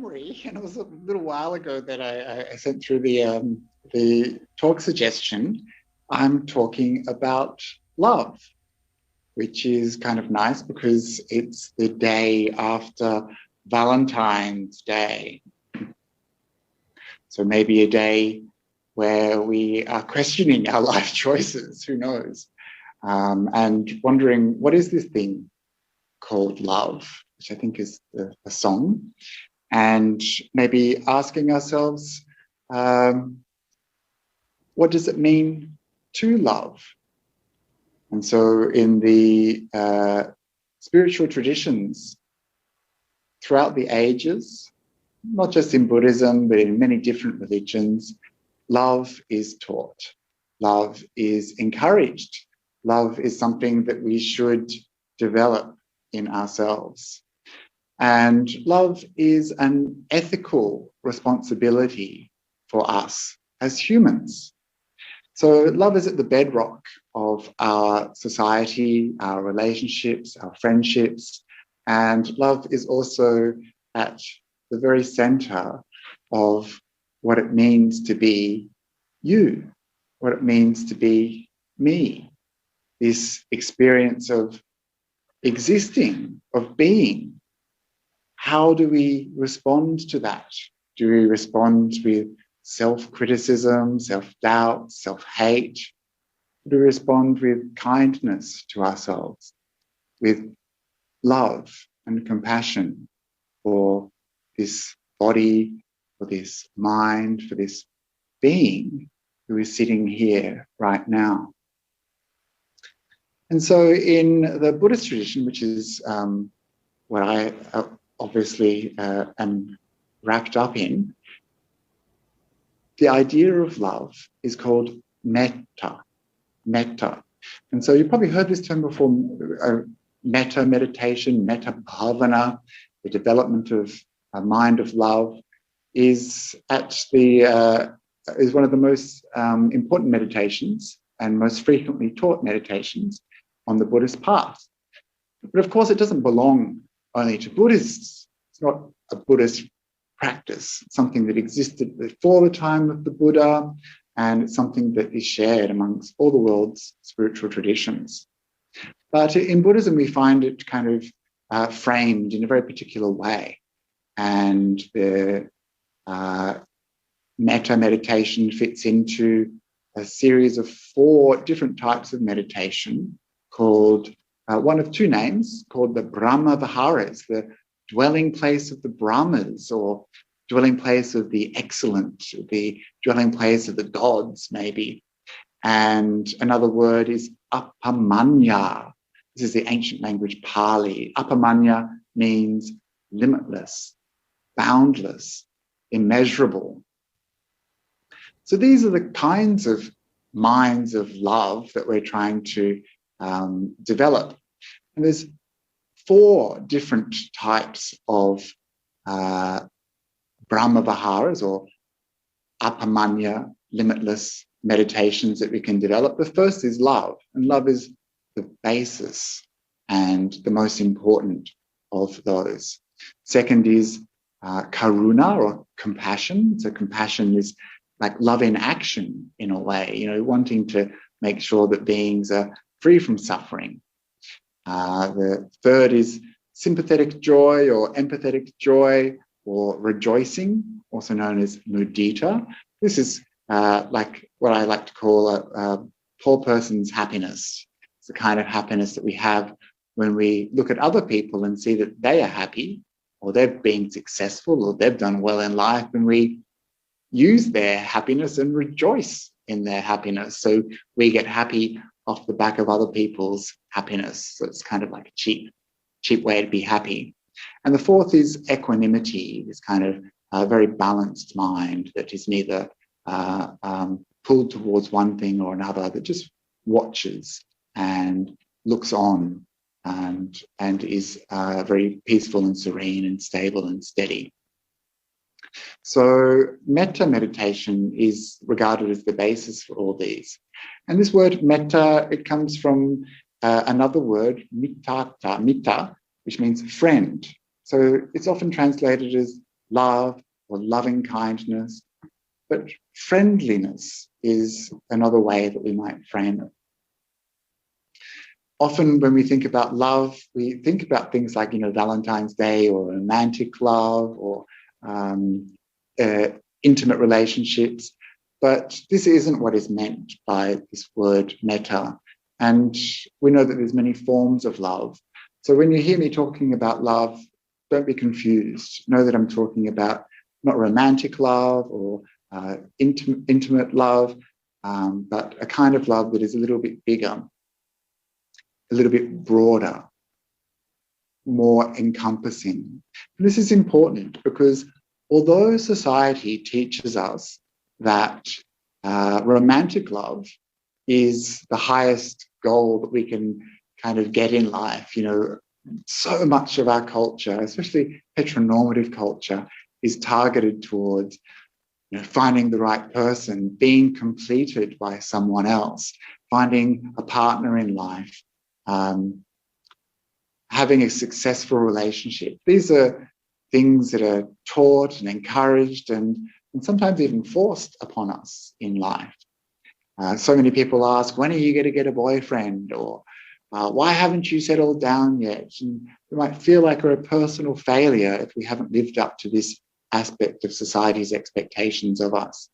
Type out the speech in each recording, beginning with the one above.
memory, and it was a little while ago that I sent through the talk suggestion. I'm talking about love, which is kind of nice because it's the day after Valentine's Day. So maybe a day where we are questioning our life choices, who knows, and wondering, what is this thing called love, which I think is the song, and maybe asking ourselves, what does it mean to love? And so in the spiritual traditions throughout the ages, not just in Buddhism, but in many different religions, love is taught. Love is encouraged. Love is something that we should develop in ourselves. And love is an ethical responsibility for us as humans. So love is at the bedrock of our society, our relationships, our friendships, and love is also at the very center of what it means to be you, what it means to be me, this experience of existing, of being. How do we respond to that? Do we respond with self-criticism, self-doubt, self-hate? Do we respond with kindness to ourselves, with love and compassion for this body, for this mind, for this being who is sitting here right now? And so in the Buddhist tradition, which is what I obviously am wrapped up in, the idea of love is called metta. Metta. And so you've probably heard this term before, metta meditation, metta bhavana, the development of a mind of love, is is one of the most important meditations and most frequently taught meditations on the Buddhist path. But of course, it doesn't belong only to Buddhists. It's not a Buddhist practice. It's something that existed before the time of the Buddha, and it's something that is shared amongst all the world's spiritual traditions. But in Buddhism, we find it kind of framed in a very particular way. And the metta meditation fits into a series of 4 different types of meditation called, one of 2 names, called the Brahma Viharas, the dwelling place of the Brahmas, or dwelling place of the excellent, the dwelling place of the gods, maybe. And another word is Appamanya. This is the ancient language Pali. Appamanya means limitless, boundless, immeasurable. So these are the kinds of minds of love that we're trying to develop. And there's 4 different types of Brahma Viharas, or Appamanya, limitless meditations that we can develop. The first is love, and love is the basis and the most important of those. Second is karuna, or compassion. So compassion is like love in action, in a way, wanting to make sure that beings are free from suffering. The third is sympathetic joy, or empathetic joy, or rejoicing, also known as mudita. This is like what I like to call a poor person's happiness. It's the kind of happiness that we have when we look at other people and see that they are happy, or they've been successful, or they've done well in life, and we use their happiness and rejoice in their happiness. So we get happy off the back of other people's happiness. So it's kind of like a cheap way to be happy. And the fourth is equanimity, this kind of very balanced mind that is neither pulled towards one thing or another, that just watches and looks on and is very peaceful and serene and stable and steady. So metta meditation is regarded as the basis for all these. And this word metta, it comes from another word, mitta, which means friend. So it's often translated as love or loving kindness, but friendliness is another way that we might frame it. Often when we think about love, we think about things like, Valentine's Day or romantic love or intimate relationships. But this isn't what is meant by this word metta. And we know that there's many forms of love. So when you hear me talking about love, don't be confused. Know that I'm talking about not romantic love or intimate love, but a kind of love that is a little bit bigger, a little bit broader, more encompassing. And this is important because although society teaches us that romantic love is the highest goal that we can kind of get in life, so much of our culture, especially heteronormative culture, is targeted towards finding the right person, being completed by someone else, finding a partner in life, having a successful relationship. These are things that are taught and encouraged and sometimes even forced upon us in life. So many people ask, when are you going to get a boyfriend? Or why haven't you settled down yet? And we might feel like we're a personal failure if we haven't lived up to this aspect of society's expectations of us.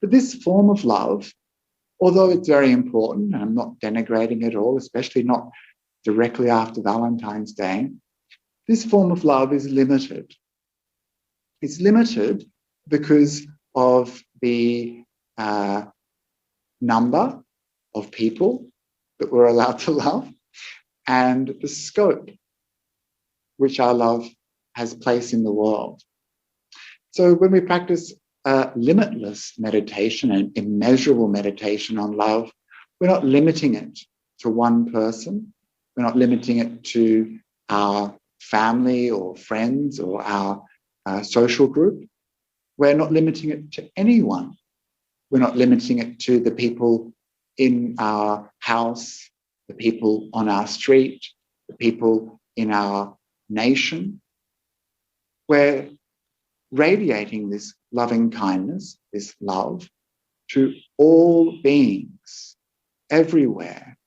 But this form of love, although it's very important, and I'm not denigrating it at all, especially not directly after Valentine's Day, this form of love is limited. It's limited because of the number of people that we're allowed to love and the scope which our love has place in the world. So when we practice limitless meditation and immeasurable meditation on love, we're not limiting it to one person. We're not limiting it to our family or friends or our social group. We're not limiting it to anyone. We're not limiting it to the people in our house, the people on our street, the people in our nation. We're radiating this loving kindness, this love, to all beings, everywhere,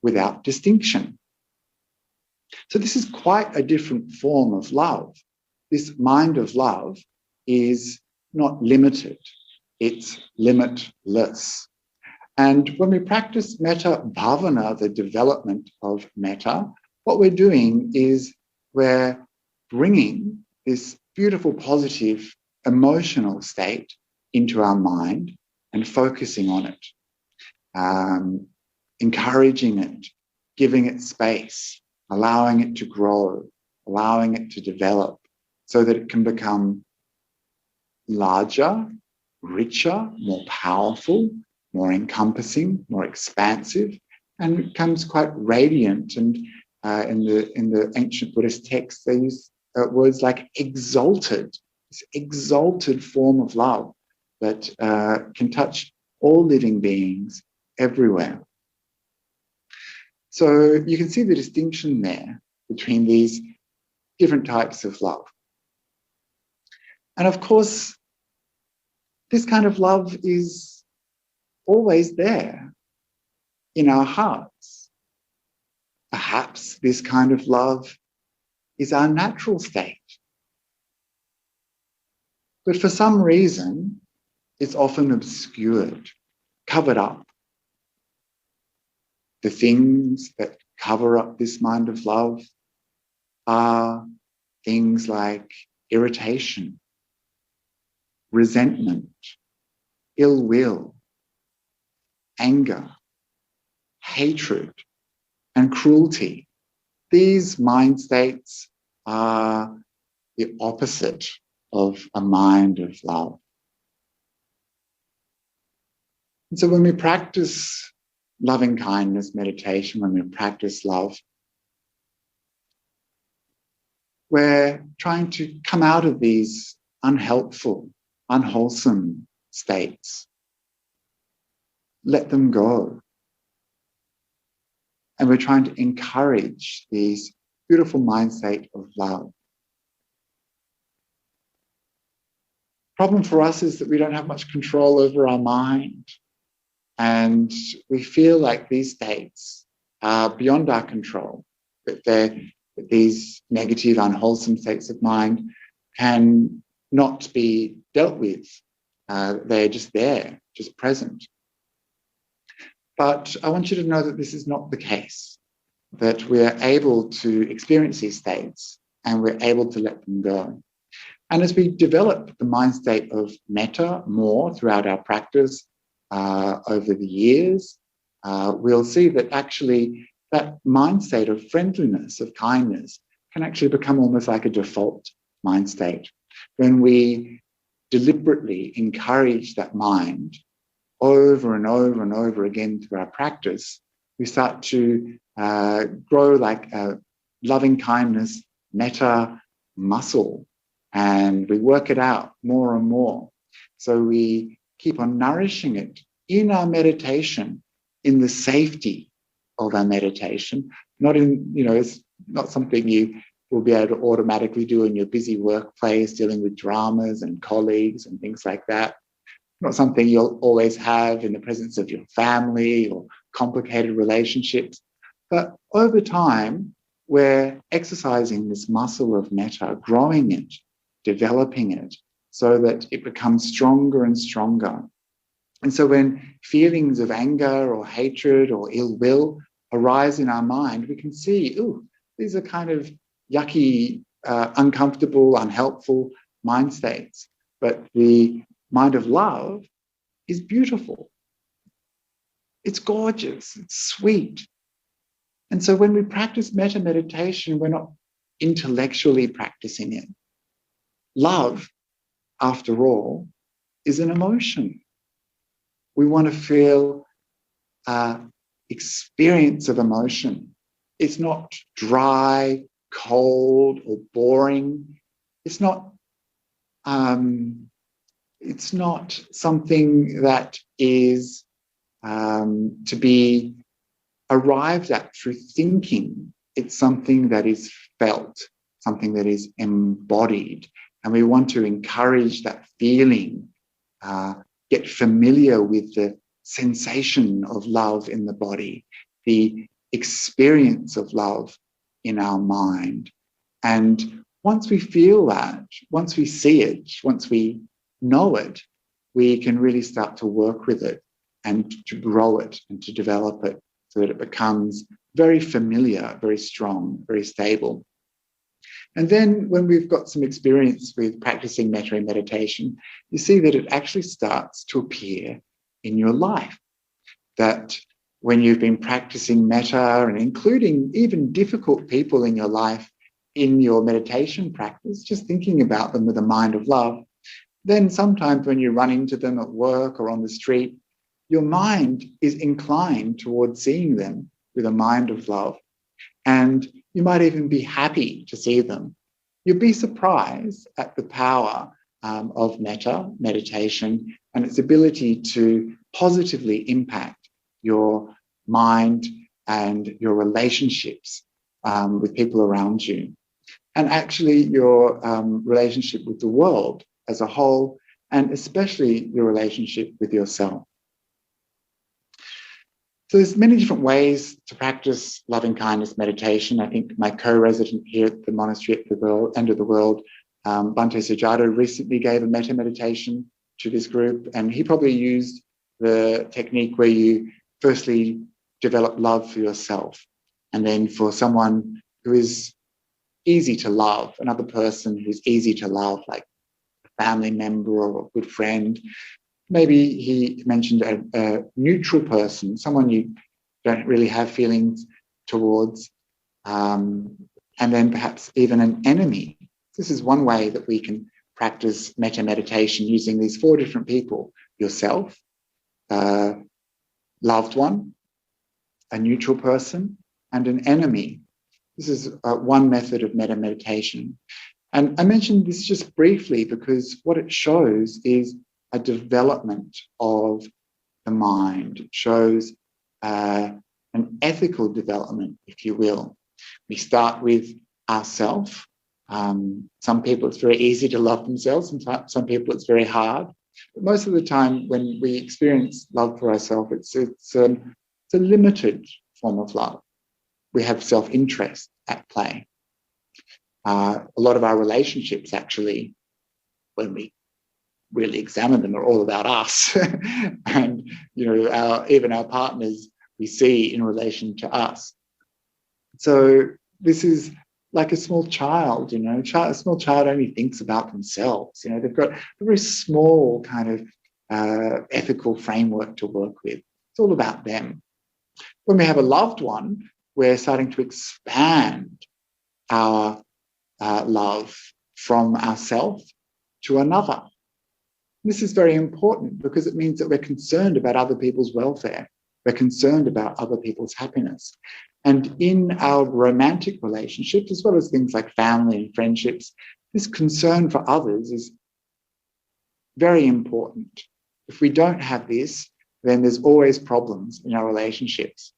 without distinction. So this is quite a different form of love. This mind of love is not limited, it's limitless. And when we practice metta bhavana, the development of metta, what we're doing is we're bringing this beautiful, positive, emotional state into our mind and focusing on it, encouraging it, giving it space, allowing it to grow, allowing it to develop so that it can become larger, richer, more powerful, more encompassing, more expansive, and it becomes quite radiant. And in the ancient Buddhist texts, they use words like exalted, this exalted form of love that can touch all living beings everywhere. So you can see the distinction there between these different types of love. And of course, this kind of love is always there in our hearts. Perhaps this kind of love is our natural state. But for some reason, it's often obscured, covered up. The things that cover up this mind of love are things like irritation, resentment, ill will, anger, hatred, and cruelty. These mind states are the opposite of a mind of love. And so when we practice loving kindness meditation, when we practice love, we're trying to come out of these unhelpful, unwholesome states. Let them go. And we're trying to encourage these beautiful mind state of love. Problem for us is that we don't have much control over our mind. And we feel like these states are beyond our control, that these negative, unwholesome states of mind can not be dealt with. They're just there, just present. But I want you to know that this is not the case, that we're able to experience these states and we're able to let them go. And as we develop the mind state of metta more throughout our practice over the years, we'll see that actually that mind state of friendliness, of kindness, can actually become almost like a default mind state. When we deliberately encourage that mind over and over and over again through our practice, we start to grow like a loving kindness metta muscle, and we work it out more and more. So we keep on nourishing it in our meditation, in the safety of our meditation, not in, it's not something you will be able to automatically do in your busy workplace, dealing with dramas and colleagues and things like that. Not something you'll always have in the presence of your family or complicated relationships. But over time, we're exercising this muscle of metta, growing it, developing it, so that it becomes stronger and stronger. And so when feelings of anger or hatred or ill will arise in our mind, we can see, these are kind of yucky, uncomfortable, unhelpful mind states. But the mind of love is beautiful. It's gorgeous. It's sweet. And so when we practice metta meditation, we're not intellectually practicing it. Love, after all, is an emotion. We want to feel experience of emotion. It's not dry, cold, or boring. It's not something that is to be arrived at through thinking. It's something that is felt, something that is embodied. And we want to encourage that feeling, get familiar with the sensation of love in the body, the experience of love in our mind. And once we feel that, once we see it, once we know it, we can really start to work with it and to grow it and to develop it so that it becomes very familiar, very strong, very stable. And then when we've got some experience with practicing metta and meditation, you see that it actually starts to appear in your life. That when you've been practicing metta and including even difficult people in your life in your meditation practice, just thinking about them with a mind of love, then sometimes when you run into them at work or on the street, your mind is inclined towards seeing them with a mind of love. And you might even be happy to see them. You'll be surprised at the power of metta, meditation, and its ability to positively impact your mind and your relationships with people around you. And actually your relationship with the world as a whole, and especially your relationship with yourself. So there's many different ways to practice loving kindness meditation. I think my co-resident here at the monastery at the end of the world, Bhante Akāliko, recently gave a metta meditation to this group, and he probably used the technique where you firstly develop love for yourself, and then for someone who is easy to love, another person who's easy to love, like a family member or a good friend. Maybe he mentioned a neutral person, someone you don't really have feelings towards, and then perhaps even an enemy. This is one way that we can practice metta meditation using these 4 different people: yourself, loved one, a neutral person, and an enemy. This is one method of metta meditation. And I mentioned this just briefly because what it shows is a development of the mind. It shows an ethical development, if you will. We start with ourself, Some people it's very easy to love themselves, and some people it's very hard. But most of the time when we experience love for ourselves, it's a limited form of love. We have self-interest at play. A lot of our relationships actually, when we really examine them, are all about us. And, even our partners we see in relation to us. So this is like a small child, a small child only thinks about themselves. They've got a very small kind of ethical framework to work with. It's all about them. When we have a loved one, we're starting to expand our love from ourselves to another. This is very important because it means that we're concerned about other people's welfare. We're concerned about other people's happiness. And in our romantic relationships, as well as things like family and friendships, this concern for others is very important. If we don't have this, then there's always problems in our relationships.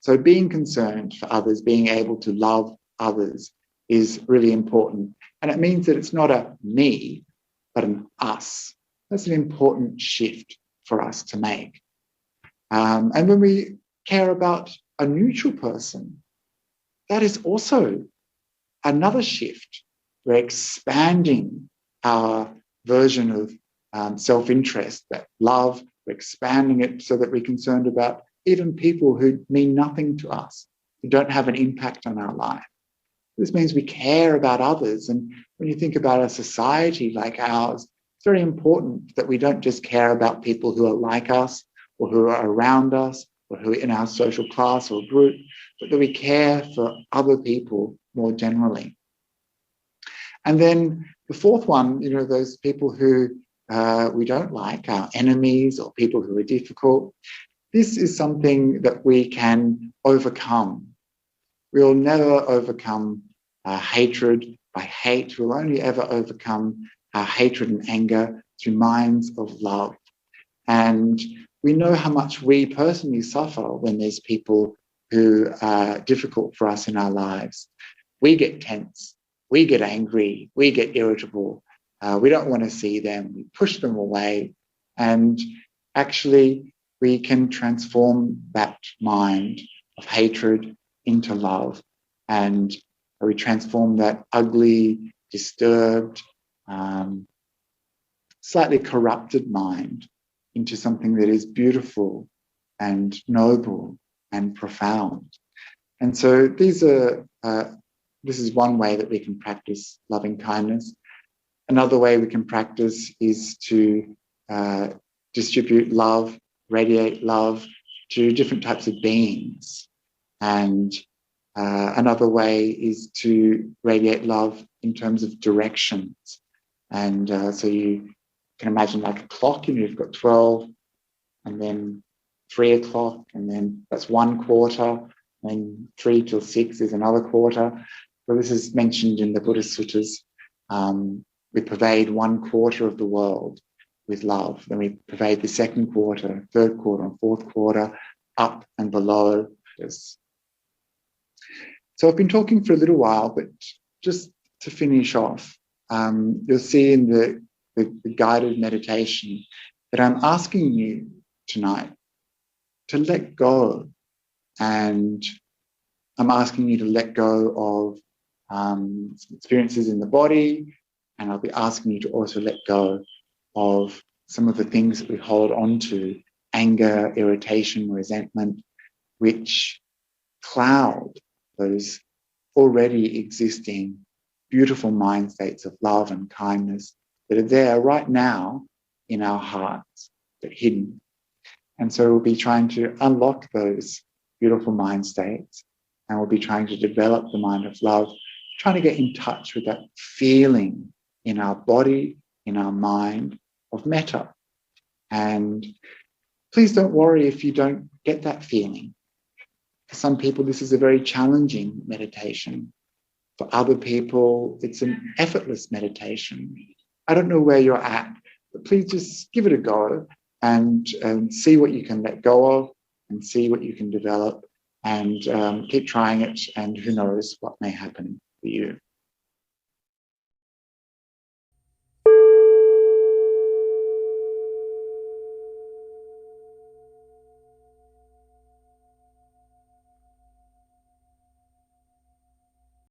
So being concerned for others, being able to love others is really important. And it means that it's not a me, but an us. That's an important shift for us to make. And when we care about a neutral person, that is also another shift. We're expanding our version of self-interest, that love. We're expanding it so that we're concerned about even people who mean nothing to us, who don't have an impact on our life. This means we care about others. And when you think about a society like ours, it's very important that we don't just care about people who are like us or who are around us or who are in our social class or group, but that we care for other people more generally. And then the fourth one, those people who we don't like, our enemies or people who are difficult, this is something that we can overcome. We'll never overcome hatred by hate. We'll only ever overcome our hatred and anger through minds of love. And we know how much we personally suffer when there's people who are difficult for us in our lives. We get tense, we get angry, we get irritable. We don't want to see them, we push them away. And actually, we can transform that mind of hatred into love. And we transform that ugly, disturbed, slightly corrupted mind into something that is beautiful and noble and profound. And so this is one way that we can practice loving kindness. Another way we can practice is to distribute love, radiate love to different types of beings. And another way is to radiate love in terms of directions. And so you can imagine like a clock, you've got 12 and then 3 o'clock, and then that's 1 quarter, and 3 till 6 is another quarter. So this is mentioned in the Buddhist suttas. We pervade 1 quarter of the world with love. Then we pervade the 2nd quarter, 3rd quarter, and 4th quarter, up and below this. So I've been talking for a little while, but just to finish off, you'll see in the guided meditation that I'm asking you tonight to let go. And I'm asking you to let go of experiences in the body, and I'll be asking you to also let go of some of the things that we hold on to, anger, irritation, resentment, which cloud those already existing beautiful mind states of love and kindness that are there right now in our hearts, but hidden. And so we'll be trying to unlock those beautiful mind states, and we'll be trying to develop the mind of love, trying to get in touch with that feeling in our body, in our mind of metta. And please don't worry if you don't get that feeling. For some people, this is a very challenging meditation. For other people, it's an effortless meditation. I don't know where you're at, but please just give it a go and see what you can let go of and see what you can develop, and keep trying it, and who knows what may happen for you.